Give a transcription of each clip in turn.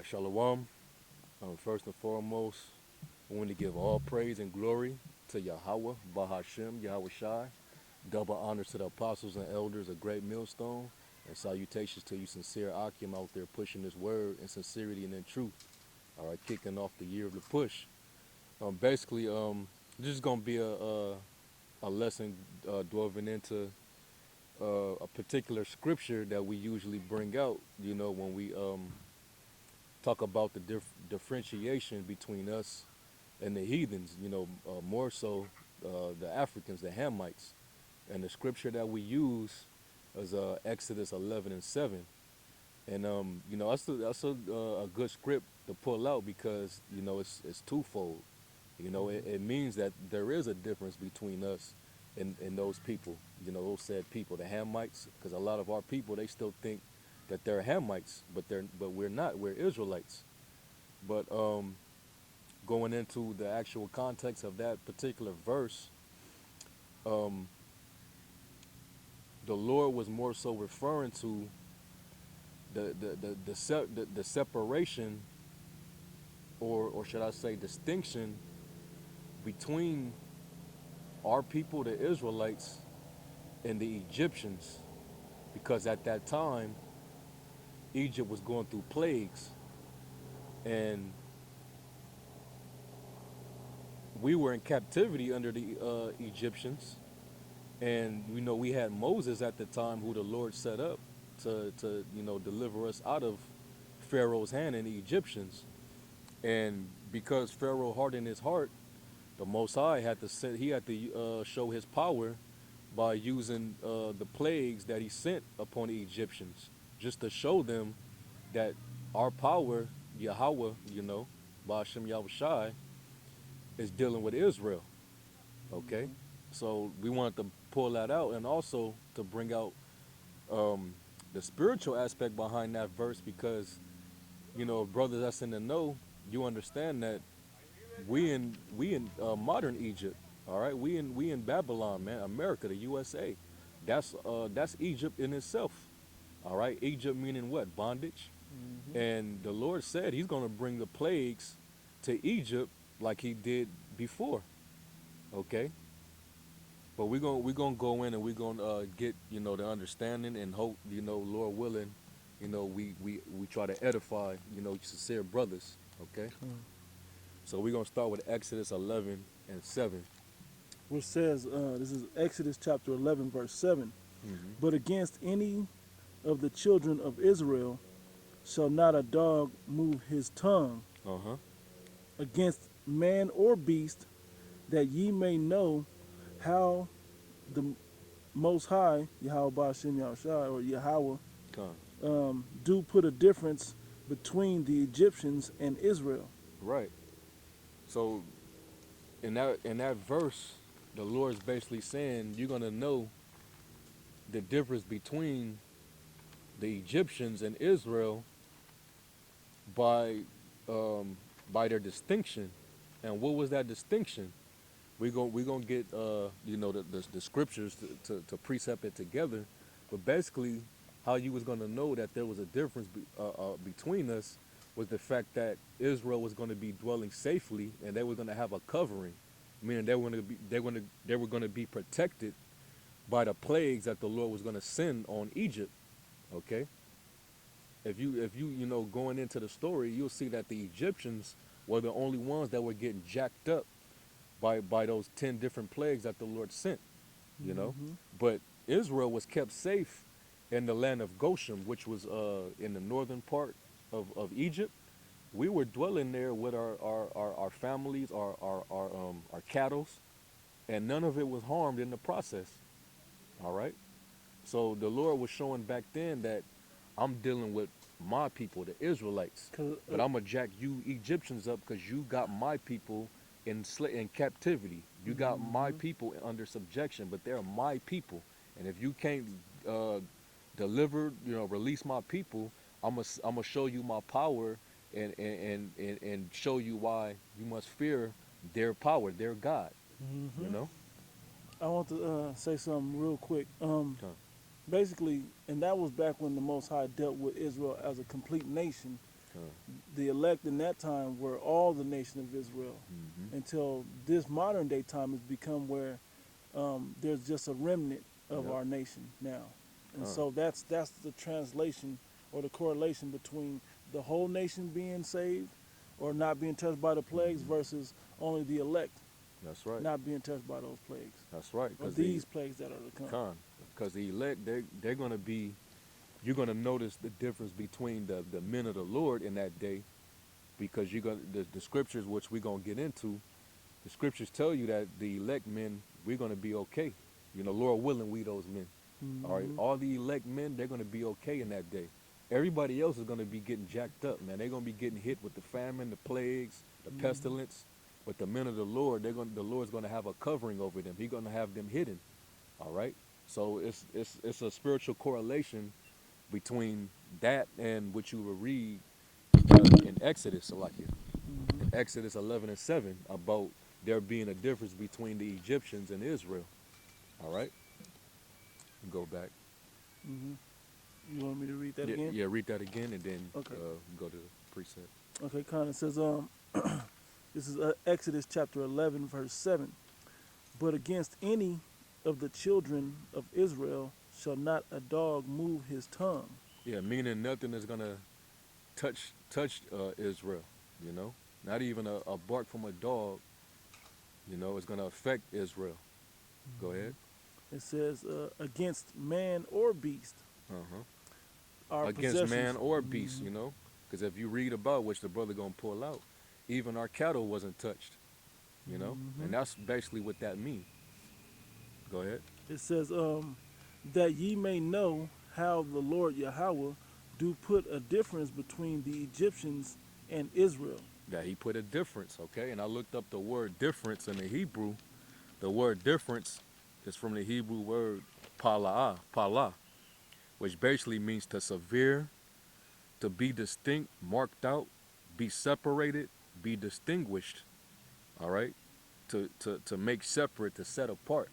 Shalom. First and foremost, I want to give all praise and glory to Yahweh, Bahashem, Yahweh Shai. Double honors to the apostles and elders, a great millstone. And salutations to you, sincere Akim out there pushing this word in sincerity and in truth. All right, kicking off the year of the push. This is going to be a lesson delving into a particular scripture that we usually bring out, when we talk about the differentiation between us and the heathens, more so the Africans, the Hamites. And the scripture that we use is Exodus 11 and 7. And, that's a good script to pull out because, it's twofold. It means that there is a difference between us and those people, those said people, the Hamites, because a lot of our people, they still think that they're Hamites, but we're not. We're Israelites. But going into the actual context of that particular verse, um, the Lord was more so referring to the separation, or should I say distinction, between our people, the Israelites, and the Egyptians, because at that time Egypt was going through plagues, and we were in captivity under the Egyptians. And we had Moses at the time, who the Lord set up to deliver us out of Pharaoh's hand and the Egyptians. And because Pharaoh hardened his heart, the Most High had to show his power by using the plagues that he sent upon the Egyptians, just to show them that our power, Yahweh, Ba'ashem Yahweh Shai, is dealing with Israel. Okay, so we wanted to pull that out, and also to bring out the spiritual aspect behind that verse, because brothers that's in the know, you understand that we in modern Egypt. All right, we in Babylon, man, America, the USA. That's Egypt in itself. All right, Egypt meaning what? Bondage. And the Lord said He's going to bring the plagues to Egypt like He did before. Okay, but we're gonna go in, and we're gonna get the understanding, and hope, Lord willing, we try to edify sincere brothers. Okay, so we're gonna start with Exodus 11 and 7. Which says, this is Exodus chapter 11, verse 7. Mm-hmm. But against any of the children of Israel shall not a dog move his tongue Uh-huh. against man or beast, that ye may know how the Most High, Yahweh Ba'ashem Yahushai, or Yahweh, Come. do put a difference between the Egyptians and Israel. Right. So in that verse, the Lord's basically saying you're gonna know the difference between the Egyptians and Israel by by their distinction. And what was that distinction? We gonna get the scriptures to precept it together, but basically how you was gonna know that there was a difference between us was the fact that Israel was gonna be dwelling safely, and they were gonna have a covering, meaning they were gonna be protected by the plagues that the Lord was gonna send on Egypt. Okay, if you going into the story, you'll see that the Egyptians were the only ones that were getting jacked up by those 10 different plagues that the Lord sent, Mm-hmm. But Israel was kept safe in the land of Goshen, which was in the northern part of Egypt. We were dwelling there with our families, our cattle, and none of it was harmed in the process. All right. So the Lord was showing back then that I'm dealing with my people, the Israelites, 'Cause, but I'm gonna jack you Egyptians up because you got my people in captivity. You got my mhm. people under subjection, but they're my people. And if you can't uh, deliver, release my people, I'm gonna show you my power, and show you why you must fear their power, their God. You Mhm. know. I want to say something real quick. Come. Basically, and that was back when the Most High dealt with Israel as a complete nation, Con. The elect in that time were all the nation of Israel, Mm-hmm. until this modern day time has become where there's just a remnant of Yep. our nation now. And Con. so that's the translation or the correlation between the whole nation being saved or not being touched by the plagues Mm-hmm. versus only the elect That's right. not being touched by those plagues That's right. or Because the these plagues that are to come. con, because the elect, they're gonna be. You're gonna notice the difference between the men of the Lord in that day, because you're gonna the scriptures, which we're gonna get into. The scriptures tell you that the elect men, we're gonna be okay. You know, Lord willing, we those men. All right, Mm-hmm. all the elect men, they're gonna be okay in that day. Everybody else is gonna be getting jacked up, man. They're gonna be getting hit with the famine, the plagues, the Mm-hmm. pestilence. But the men of the Lord, the Lord's gonna have a covering over them. He's gonna have them hidden. All right. So it's a spiritual correlation between that and what you will read in Exodus, like in Mm-hmm. Exodus 11:7, about there being a difference between the Egyptians and Israel. All right. Go back. Mm-hmm. You want me to read that Yeah, again? yeah. Read that again, and then Okay. go to the precept. Okay, kind of says, this is Exodus chapter 11, verse 7. But against any of the children of Israel shall not a dog move his tongue. Yeah, meaning nothing is gonna touch Israel. You know, not even a bark from a dog. You know, is gonna affect Israel. Go ahead. It says, against man or beast, Uh huh. our Against man possessions. or beast, you know, because if you read about, which the brother gonna pull out, even our cattle wasn't touched, you know, Mm-hmm. and that's basically what that means. Go ahead. It says, that ye may know how the Lord Yahweh do put a difference between the Egyptians and Israel. That he put a difference, okay? And I looked up the word difference in the Hebrew. The word difference is from the Hebrew word pala, which basically means to severe, to be distinct, marked out, be separated, be distinguished. All right, to make separate, to set apart.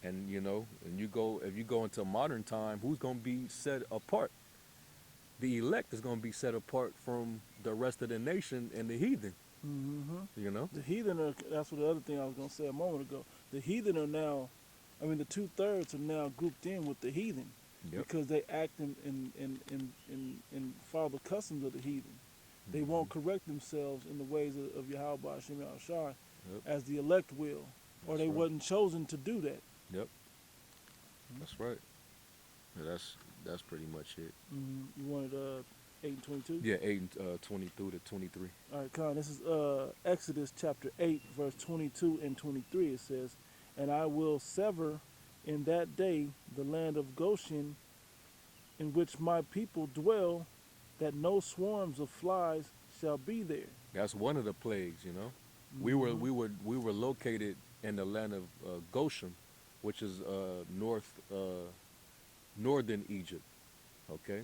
And you know, and you go if you go into modern time, who's gonna be set apart? The elect is gonna be set apart from the rest of the nation and the heathen. Mm-hmm. You know. The heathen are, that's what the other thing I was going to say a moment ago. The heathen are now, I mean, the 2/3 are now grouped in with the heathen Yep. because they act and follow the customs of the heathen. They won't Hmm. correct themselves in the ways of Yahweh Hashem Yahushua Yep. as the elect will, or That's they right. wasn't chosen to do that. Yep. That's right. Yeah, that's pretty much it. You wanted 8 and 22? Yeah, 8 and 22 to 23. All right, Con, this is Exodus chapter 8, verse 22 and 23. It says, and I will sever in that day the land of Goshen in which my people dwell, that no swarms of flies shall be there. That's one of the plagues. You know, Mm-hmm. we were located in the land of Goshen, which is northern Egypt. Okay,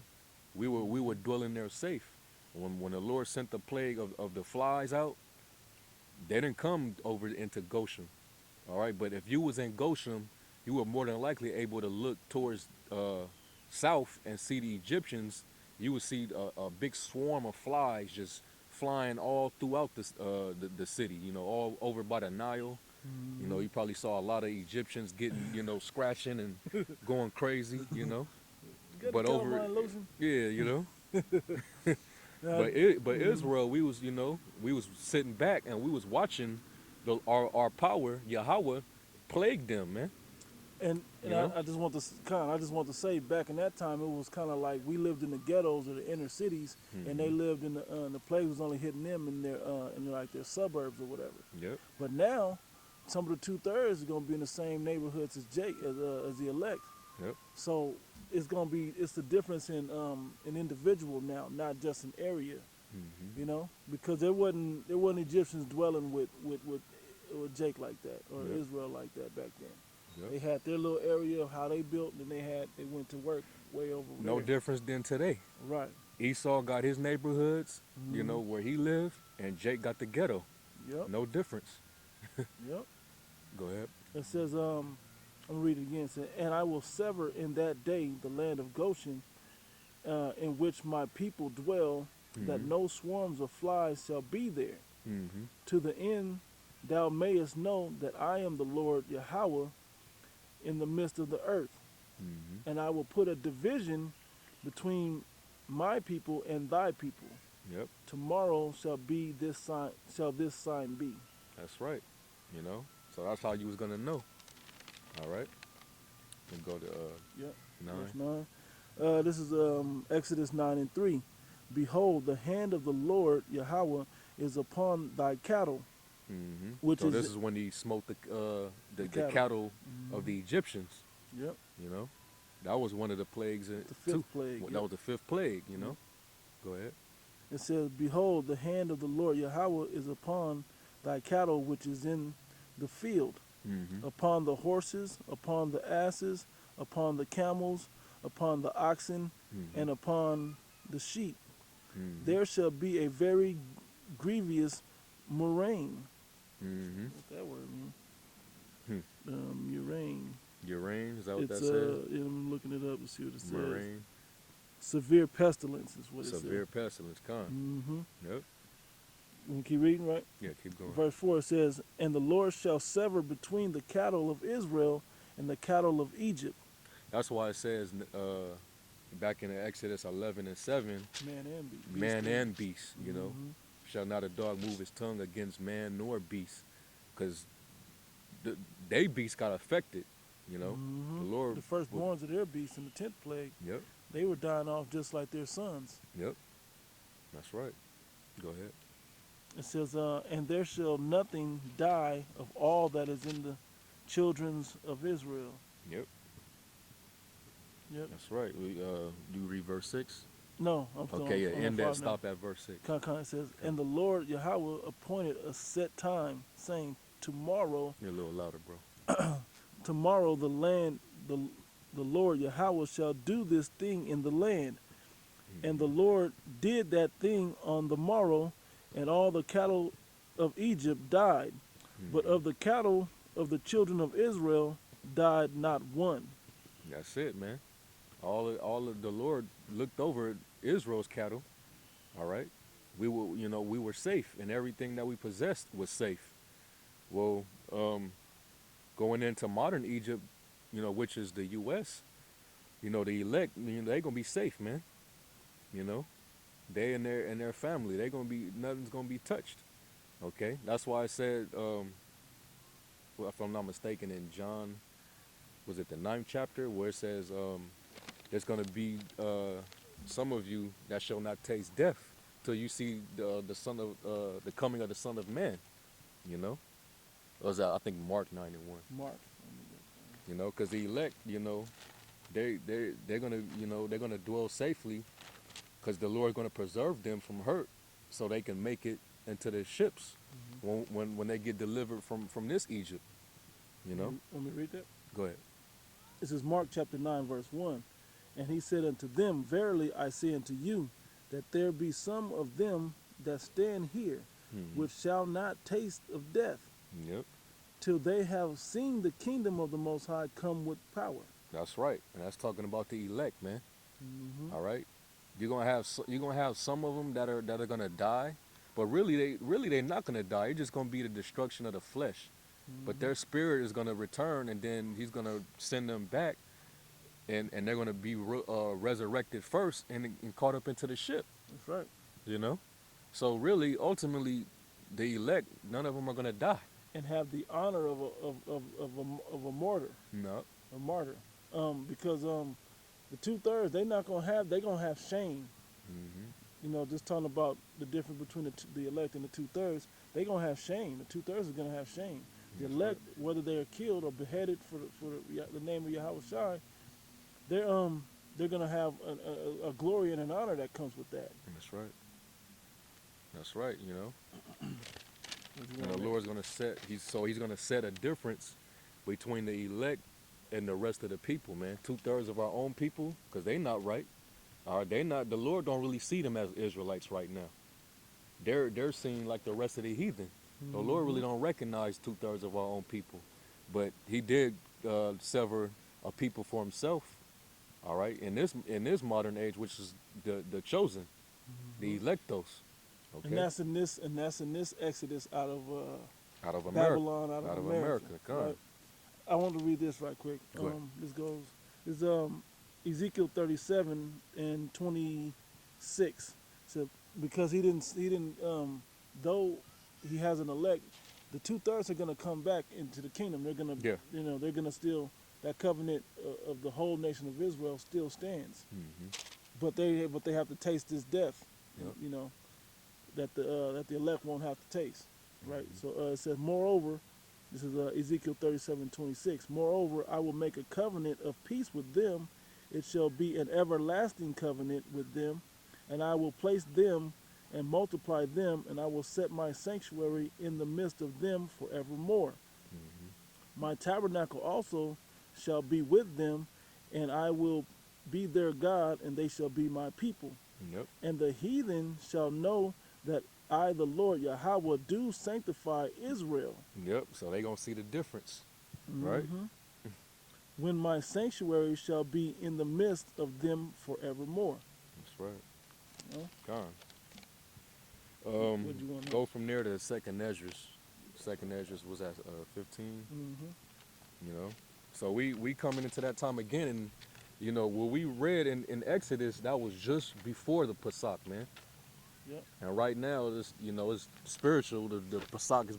we were dwelling there safe. When the Lord sent the plague of the flies out, they didn't come over into Goshen. All right, but if you was in Goshen, you were more than likely able to look towards south and see the Egyptians. You would see a big swarm of flies just flying all throughout the city. You know, all over by the Nile. You know, Mm-hmm. you probably saw a lot of Egyptians getting, you know, scratching and going crazy. You know, Got the but over, calamine lotion? yeah, you know. Uh, But mhm. Israel, we was, you know, we was sitting back and we was watching our power Yahweh plague them, man. And You know. I just want to kind I just want to say back in that time it was kind of like we lived in the ghettos or the inner cities and they Hmm. lived in the plague was only hitting them in like their suburbs or whatever. Yep. But now some of the 2/3 is going to be in the same neighborhoods as Jake as the elect. Yep. So it's going to be it's the difference in an individual now, not just an area, Hmm. you know, because there wasn't Egyptians dwelling with Jake like that or Yep. Israel like that back then. Yep. They had their little area of how they built, and they went to work way over No there. difference than today. Right. Esau got his neighborhoods, you Hmm. know, where he lived, and Jake got the ghetto. Yep. No difference. Yep. Go ahead. It says, I'm gonna read it again. It says, and I will sever in that day the land of Goshen, in which my people dwell, that Mm-hmm. no swarms of flies shall be there, Mm-hmm. to the end thou mayest know that I am the Lord Yahweh in the midst of the earth. Mm-hmm. And I will put a division between my people and thy people. Yep. Tomorrow shall this sign be. That's right. You know. So that's how you was gonna know. All right. And go to Yep. Verse 9. 9. This is Exodus 9 and 3. Behold, the hand of the Lord Yahweh is upon thy cattle, Mm-hmm. which So is this is when he smote the the cattle. cattle of the Egyptians. Yep. You know. That was one of the plagues The too. fifth plague. That Yep. was the fifth plague. You Yep. know. Go ahead. It says, Behold, the hand of the Lord Yahweh is upon thy cattle which is in the field, Mm-hmm. upon the horses, upon the asses, upon the camels, upon the oxen, Mm-hmm. and upon the sheep. Mm-hmm. There shall be a very grievous murrain. Mm-hmm. What that word mean? Hmm. Murrain. Your rain, is that what It's that says? yeah, I'm looking it up to see what it says. Moraine. Severe pestilence is what it says. Severe pestilence. Con. Mm-hmm. Yep. We keep reading, right? Yeah, keep going. Verse 4 says, And the Lord shall sever between the cattle of Israel and the cattle of Egypt, That's why it says back in Exodus 11 and 7, man and beast. man and beast, you know, Mm-hmm. shall not a dog move his tongue against man nor beast, because they beast got affected, you know. The Mm-hmm. Lord. The firstborns of their beasts in the 10th plague, Yep. they were dying off just like their sons. Yep. That's right. Go ahead. It says, And there shall nothing die of all that is in the children's of Israel. Yep. Yep. That's right. We do read verse 6. No, I'm still Okay, yeah, on end five that. now. Stop at verse 6. It says, And the Lord Yahweh appointed a set time, saying, Tomorrow, You're a little louder, bro. tomorrow the Lord Yahweh shall do this thing in the land. And the Lord did that thing on the morrow, and all the cattle of Egypt died. But of the cattle of the children of Israel died not one. That's it, man. All of the Lord looked over Israel's cattle. All right, we were safe, and everything that we possessed was safe. Well, going into modern Egypt, which is the U.S., the elect, they're gonna be safe, man. You know, they and their family, they're gonna be nothing's gonna be touched. Okay, that's why I said, well, if I'm not mistaken, in John, was it the 9th chapter, where it says, there's gonna be some of you that shall not taste death till you see the coming of the Son of Man. You know, or was that, I think, Mark 9:1. Mark. Because the elect, they're gonna they're gonna dwell safely, because the Lord's gonna preserve them from hurt, so they can make it into the ships when they get delivered from this Egypt. You know, Want me to read that? go ahead. This is Mark chapter 9, verse 1. And he said unto them, Verily I say unto you, that there be some of them that stand here, which shall not taste of death, Yep, till they have seen the kingdom of the Most High come with power. that's right, and that's talking about the elect, man. Mm-hmm. All right, you're gonna have some of them that are gonna die, but really they're not gonna die. It's just gonna be the destruction of the flesh. But their spirit is gonna return, and then he's gonna send them back, and they're gonna be resurrected first and caught up into the ship. That's right. You know, so really, ultimately, the elect, none of them are gonna die. And have the honor of a martyr. No. A martyr. Because the 2/3, they're gonna have shame. Just talking about the difference between the elect and the 2/3, they're gonna have shame. The 2/3 is gonna have shame. The elect, whether they are killed or beheaded for the name of Yahweh Shai, they're gonna have a glory and an honor that comes with that. That's right. That's right. What you And want the to- Lord's gonna he's gonna set a difference between the elect and the rest of the people, man. 2/3 of our own people, because they not right. They not. The Lord don't really see them as Israelites right now. They're seen like the rest of the heathen. The Lord really don't recognize 2/3 of our own people, but He did sever a people for Himself. All right, in this modern age, which is the chosen. the electos. And Okay, that's in this Exodus out of out of America, Babylon, out of out of America, America. Come, right? I want to read this right quick. go ahead. This goes. It's Ezekiel 37 and 26. So because he didn't though he has an elect, the 2/3 are gonna come back into the kingdom. They're gonna Yeah. they're gonna still that covenant of the whole nation of Israel still stands. Hmm. But they have to taste this death. Yep. You know that the elect won't have to taste. Right. Hmm. So it says, moreover, this is Ezekiel 37:26. Moreover, I will make a covenant of peace with them. It shall be an everlasting covenant with them, and I will place them and multiply them, and I will set my sanctuary in the midst of them forevermore. Hmm. My tabernacle also shall be with them, and I will be their God, and they shall be my people. Yep. And the heathen shall know that I, the Lord Yahweh, do sanctify Israel. Yep. So they gonna see the difference, right? Hmm. When my sanctuary shall be in the midst of them forevermore. That's right. You know? Gone. What do you want to know? Go from there to second Esdras. Second Esdras was at 15. You know, so we coming into that time again, and you know what we read in Exodus, that was just before the Pesach, man. Yep. And right now, this it's spiritual. The Pesach is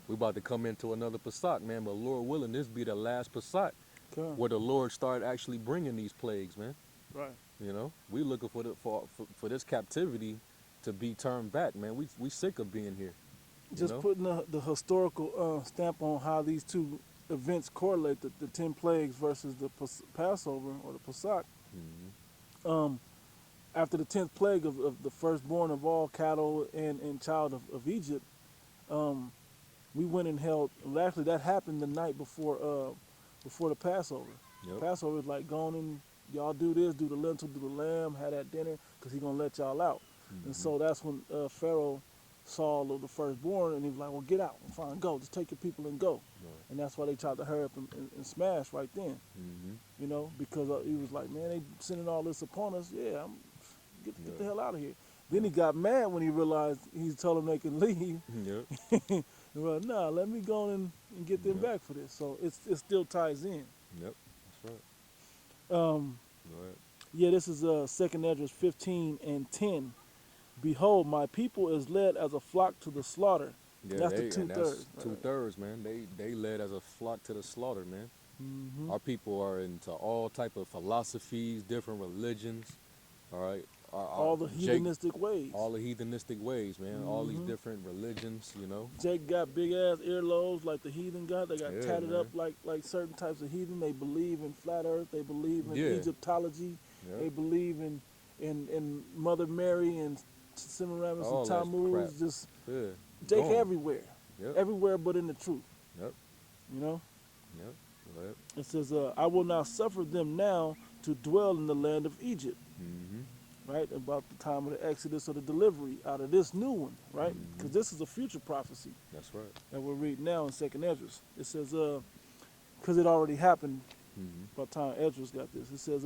we about to come into another Pesach, man. But Lord willing, this be the last Pesach Come. where the Lord start actually bringing these plagues, man. Right. You know, we looking for this captivity to be turned back, man. We sick of being here. Just know? putting the historical stamp on how these two events correlate, the 10 plagues versus the Passover or the Pesach. Hmm. After the 10th plague of the firstborn of all cattle and child of Egypt, we went and held. Well, actually, that happened the night before the Passover. Yep. Passover is like, going in, y'all do this, do the lentil, do the lamb, have that dinner, because he's going to let y'all out. And Hmm. so that's when Pharaoh saw all of the firstborn, and he was like, well, get out, fine, go, just take your people and go. Right. And that's why they tried to hurry up and smash right then, Hmm. because he was like, man, they sending all this upon us. Yeah, get the Yeah. hell out of here. Then he got mad when he realized he told them they could leave. Yep. Well, nah, let me go and get them Yep. back for this. So it still ties in. Yep. That's right. Um, Go ahead. yeah, this is 2nd Esdras 15 and 10. Behold, my people is led as a flock to the slaughter. Yeah, That's the and 2/3. that's Right. 2/3, man. They led as a flock to the slaughter, man. Hmm. Our people are into all type of philosophies, different religions. All right, All the Jake, heathenistic ways. all the heathenistic ways, man. All these Mhm. different religions, you know. Jake got big ass earlobes like the heathen got. They got Yeah, tatted man. up like certain types of heathen. They believe in flat earth. They believe in Yeah. Egyptology. They Yep. believe in Mother Mary and Semiramis All and that crap. Tammuz. Just Yeah. Jake Gone. everywhere. Yep. Everywhere but in the truth. Yep. You know? Yep. Go ahead. It says, I will not suffer them now to dwell in the land of Egypt. Mm-hmm. Right? About the time of the Exodus or the delivery out of this new one. Right? Because this is a future prophecy That's right. that we're reading now in 2nd Esdras. It says, because it already happened Mm-hmm. by the time Esdras got this. It says,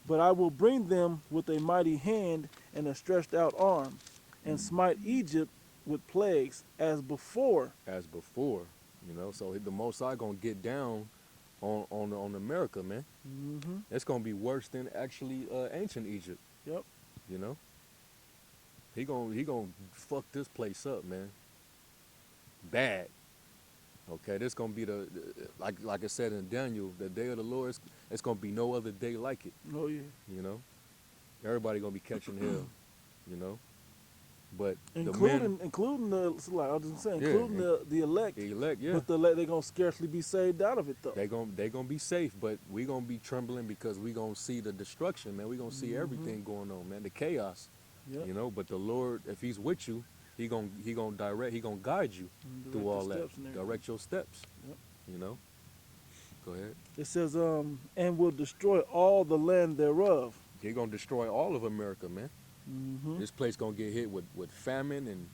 but I will bring them with a mighty hand and a stretched out arm, and smite Egypt with plagues as before. As before, you know. So the Most High gonna get down on America, man. Mm-hmm. It's gonna be worse than actually ancient Egypt. Yep. You know, he gonna fuck this place up, man. Bad. Okay, this gonna be like I said in Daniel, the day of the Lord. It's gonna be no other day like it. Oh yeah. You know, everybody gonna be catching hell. You know, but Including the, like I was just saying, Yeah, including the elect. the elect, yeah, But the elect, they gonna scarcely be saved out of it though. they gonna be safe, but we gonna be trembling because we gonna see the destruction, man. We gonna see everything going on, man. The chaos. Yep. You know, but the Lord, if He's with you, He gonna direct, He gonna guide you And through direct all your that. steps and everything. Direct your steps. Yep. You know. Go ahead. It says, and will destroy all the land thereof. He gonna destroy all of America, man. Mm-hmm. This place gonna get hit with famine and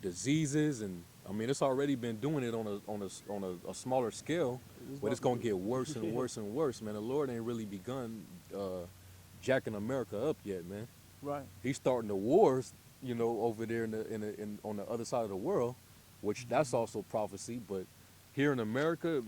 diseases, and I mean it's already been doing it on a smaller scale, but it's gonna get worse and worse and worse, man. The Lord ain't really begun jacking America up yet, man. Right. He's starting the wars, over there on the other side of the world, which that's also prophecy. But here in America,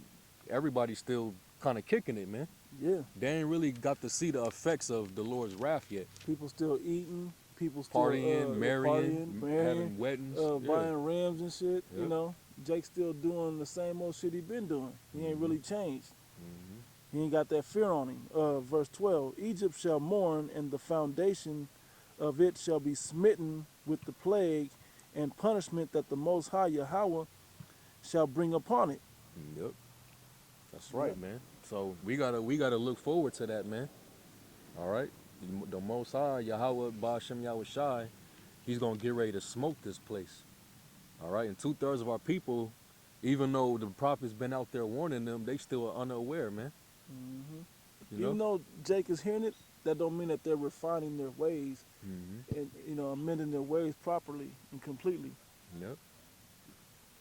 everybody's still kind of kicking it, man. Yeah. They ain't really got to see the effects of the Lord's wrath yet. People still eating. People still Partying, yeah, marrying, partying, marrying, having weddings. Yeah. buying rims and shit. You Yep. know, Jake's still doing the same old shit he been doing. He ain't really changed. Hmm. He ain't got that fear on him. Verse 12: Egypt shall mourn, and the foundation of it shall be smitten with the plague and punishment that the Most High Yahweh shall bring upon it. Yep. That's Yep. right, man. So we gotta look forward to that, man. All right. The Most High Yahweh Ba'ashem Yahweh Shai, he's gonna get ready to smoke this place. All right. And 2/3 of our people, even though the prophet's been out there warning them, they still are unaware, man. Hmm You Even know. though Jake is hearing it, that don't mean that they're refining their ways Hmm. and amending their ways properly and completely. Yep.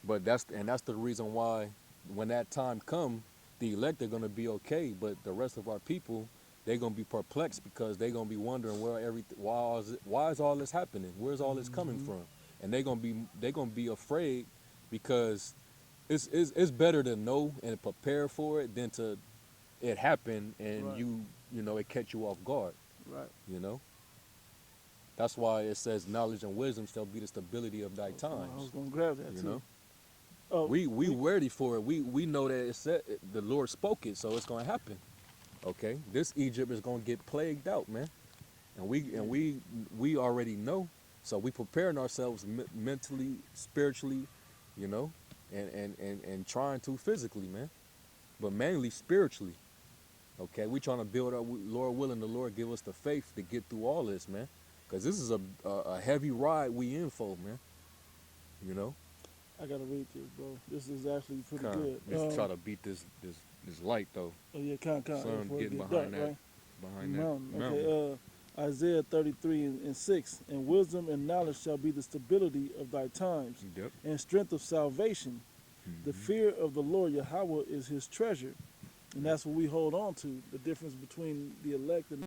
But that's the reason why when that time come, the elect are gonna be okay, but the rest of our people, they're gonna be perplexed because they're gonna be wondering why is all this happening? Where's all this coming Hmm from? And they're gonna be afraid because it's better to know and prepare for it than to it happen and Right. it catch you off guard. Right. You know. That's why it says knowledge and wisdom shall be the stability of thy I was times. gonna grab that You too. know. Oh, We ready for it. We know that it said the Lord spoke it, so it's gonna happen. Okay, this Egypt is gonna get plagued out, man, and we already know. So we preparing ourselves mentally, spiritually, you know, and trying to physically, man, but mainly spiritually. Okay, we trying to build up. Lord willing, the Lord give us the faith to get through all this, man, because this is a heavy ride we in for, man. You know. I gotta read this, bro. This is actually pretty Con. good. Let's try to beat this light though. Oh yeah, con Sun before it getting get dark, right? behind that Mountain. mountain. Okay. Isaiah 33 and 6. And wisdom and knowledge shall be the stability of thy times, Yep. and strength of salvation. The fear of the Lord Yahweh is his treasure, and that's what we hold on to. The difference between the elect and